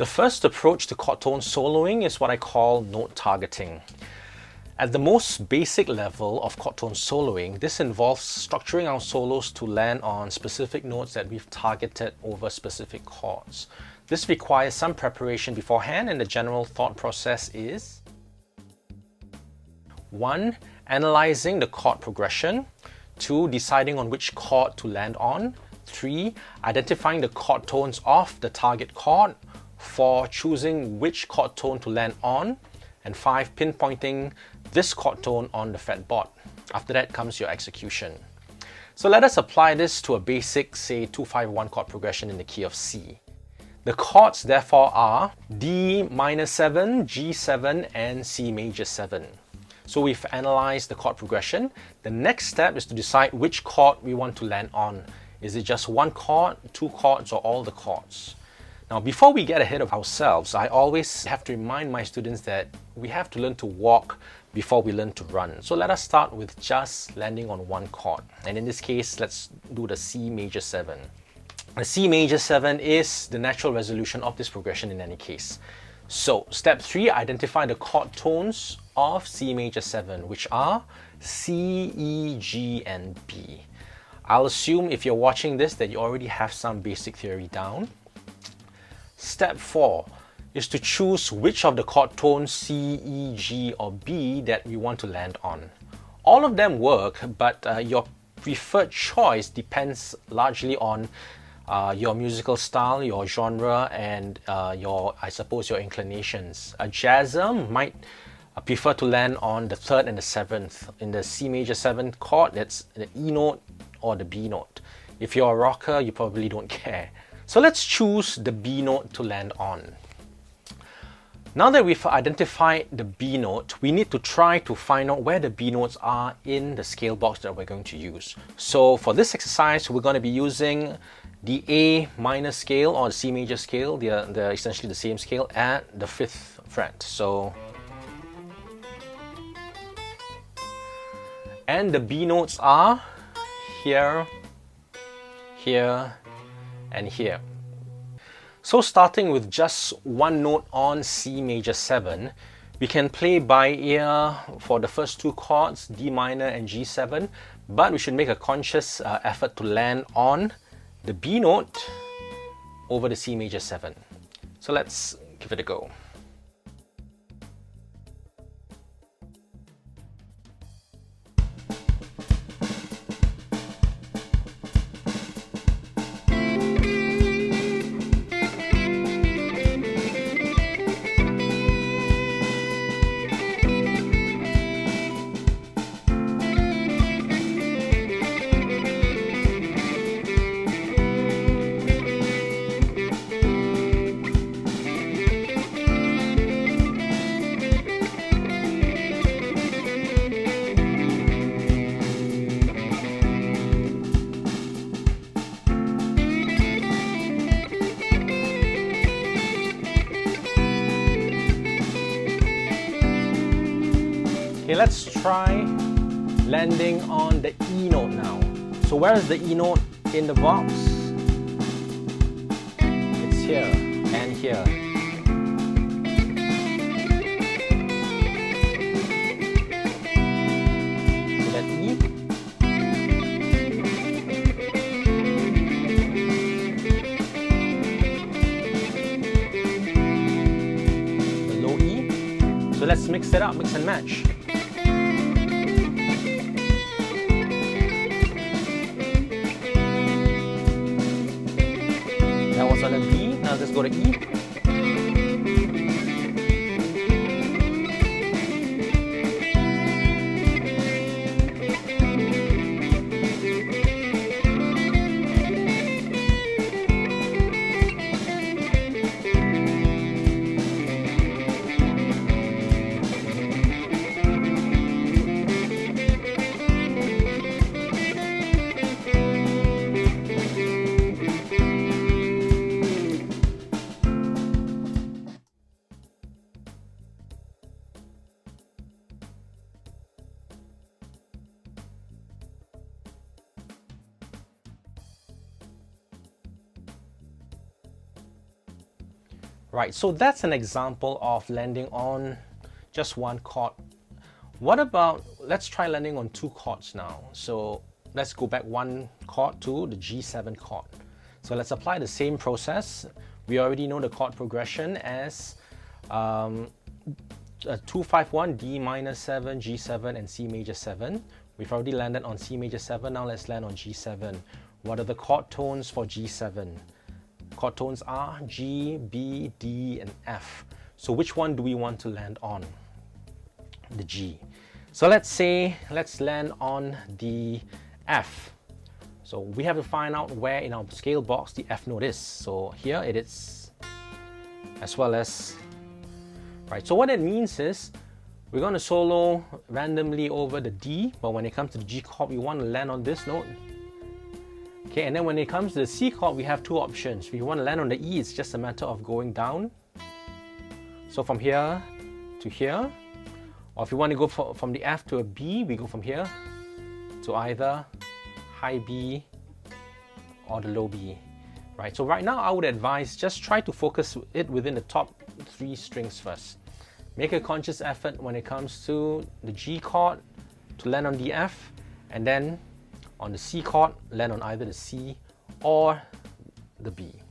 The first approach to chord tone soloing is what I call note targeting. At the most basic level of chord tone soloing, this involves structuring our solos to land on specific notes that we've targeted over specific chords. This requires some preparation beforehand, and the general thought process is 1. Analyzing the chord progression. 2. Deciding on which chord to land on. 3. Identifying the chord tones of the target chord. 4. Choosing which chord tone to land on. And 5. Pinpointing this chord tone on the fretboard. After that comes your execution. So let us apply this to a basic, say, 2-5-1 chord progression in the key of C. The chords therefore are D minor 7, G7 and C major 7. So we've analyzed the chord progression. The next step is to decide which chord we want to land on. Is it just one chord, two chords, or all the chords? Now, before we get ahead of ourselves, I always have to remind my students that we have to learn to walk before we learn to run. So let us start with just landing on one chord. And in this case, let's do the C major 7. The C major 7 is the natural resolution of this progression in any case. So, step 3, identify the chord tones of C major 7, which are C, E, G, and B. I'll assume if you're watching this that you already have some basic theory down. Step 4 is to choose which of the chord tones C, E, G, or B that we want to land on. All of them work, but your preferred choice depends largely on your musical style, your genre, and I suppose your inclinations. A jazzer might prefer to land on the 3rd and the 7th. In the C major 7 chord, that's the E note or the B note. If you're a rocker, you probably don't care. So let's choose the B note to land on. Now that we've identified the B note, we need to try to find out where the B notes are in the scale box that we're going to use. So for this exercise, we're going to be using the A minor scale or the C major scale. They're essentially the same scale at the 5th fret. So, and the B notes are here, here, and here. So starting with just one note on C major 7, we can play by ear for the first two chords, D minor and G7, but we should make a conscious effort to land on the B note over the C major 7. So let's give it a go. Okay, let's try landing on the E note now. So where is the E note in the box? It's here and here. So that E. The low E. So let's mix it up, mix and match. On a B, now let's go to E. Right, so that's an example of landing on just one chord. What about, let's try landing on two chords now. So let's go back one chord to the G7 chord. So let's apply the same process. We already know the chord progression as 2-5-1, D minor 7, G7, and C major 7. We've already landed on C major 7, now let's land on G7. What are the chord tones for G7? Chord tones are G, B, D, and F. So which one do we want to land on? The G. So let's land on the F. So we have to find out where in our scale box the F note is. So here it is, as well as, right. So what it means is we're going to solo randomly over the D, but when it comes to the G chord, we want to land on this note. Okay, and then when it comes to the C chord, we have two options. If you want to land on the E, it's just a matter of going down. So from here to here, or if you want to go from the F to a B, we go from here to either high B or the low B, right? So right now I would advise just try to focus it within the top 3 strings first. Make a conscious effort when it comes to the G chord to land on the F, and then on the C chord, land on either the C or the B.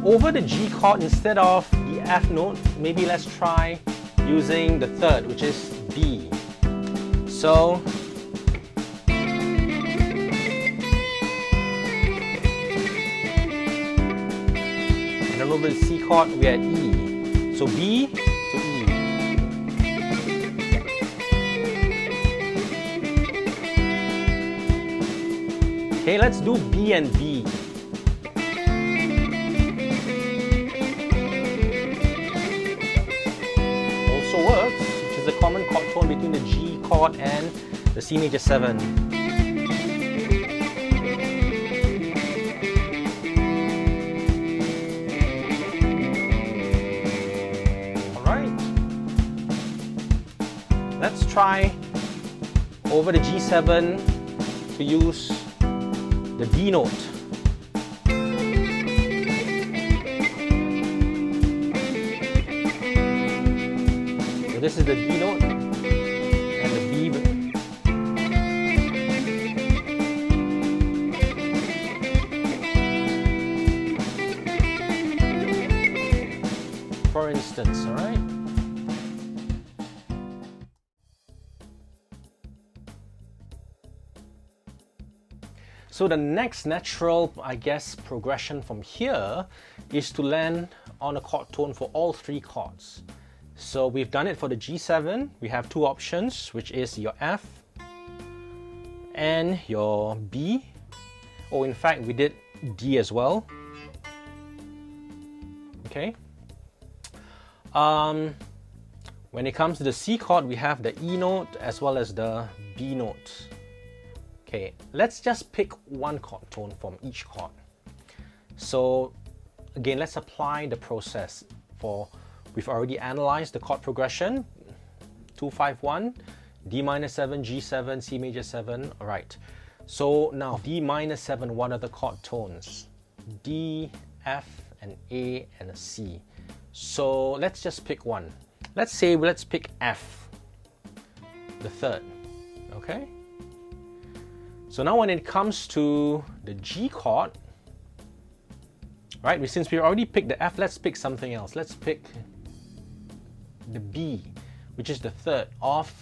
Over the G chord, instead of the F note, maybe let's try using the third, which is B. So, and then over the C chord, we are at E. So B to E. Okay, let's do B and B. Works, which is the common chord tone between the G chord and the C major 7. Alright, let's try over the G7 to use the D note. This is the D note and the B. For instance, all right? So the next natural, I guess, progression from here is to land on a chord tone for all 3 chords. So we've done it for the G7. We have 2 options, which is your F and your B. Oh, in fact, we did D as well. Okay. When it comes to the C chord, we have the E note as well as the B note. Okay, let's just pick one chord tone from each chord. So again, let's apply the process for. We've already analyzed the chord progression, 2-5-1, D minor 7, G7, C major 7. All right. So now D minor 7, what are the chord tones? D, F, and A, and a C. So let's just pick one. Let's pick F, the third. Okay. So now when it comes to the G chord, right, since we already picked the F, let's pick something else. Let's pick the B, which is the third of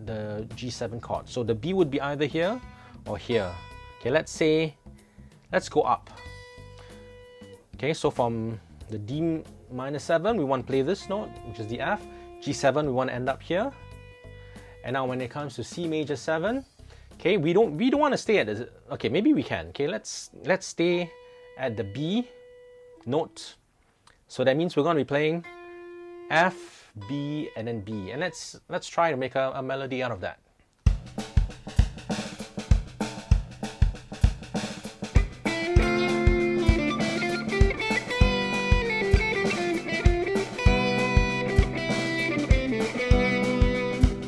the G7 chord. So the B would be either here or here. Okay, let's go up. Okay, so from the D minor 7, we want to play this note, which is the F. G7, we want to end up here. And now when it comes to C major 7, okay, we don't want to stay at the, okay, maybe we can. Okay, let's stay at the B note. So that means we're going to be playing F, B, and then B. And let's try to make a melody out of that.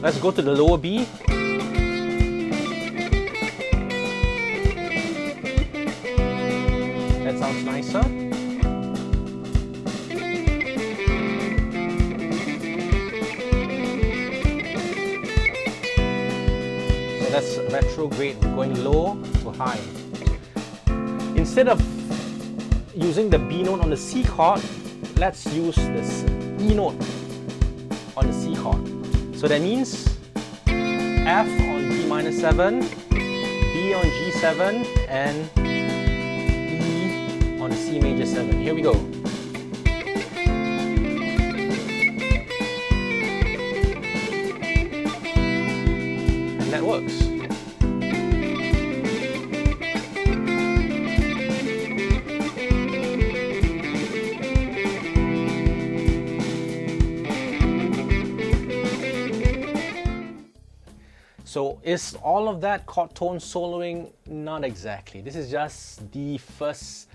Let's go to the lower B. That sounds nicer. So that's retrograde, going low to high. Instead of using the B note on the C chord, let's use this E note on the C chord. So that means F on D minor 7, B on G7, and E on C major 7. Here we go. And that works. So is all of that chord tone soloing? Not exactly. This is just the first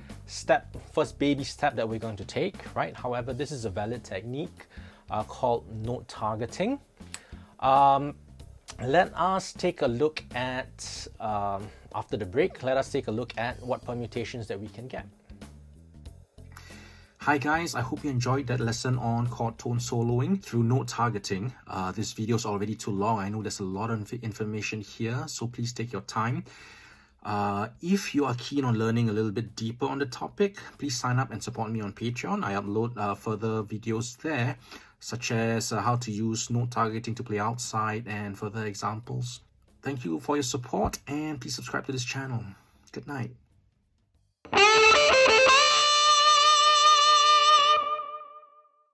baby step that we're going to take, right? However, this is a valid technique called note targeting. Let us take a look at, after the break, let us take a look at what permutations that we can get. Hi guys, I hope you enjoyed that lesson on chord tone soloing through note targeting. This video is already too long. I know there's a lot of information here, so please take your time. If you are keen on learning a little bit deeper on the topic, please sign up and support me on Patreon. I upload further videos there, such as how to use note targeting to play outside and further examples. Thank you for your support, and please subscribe to this channel. Good night.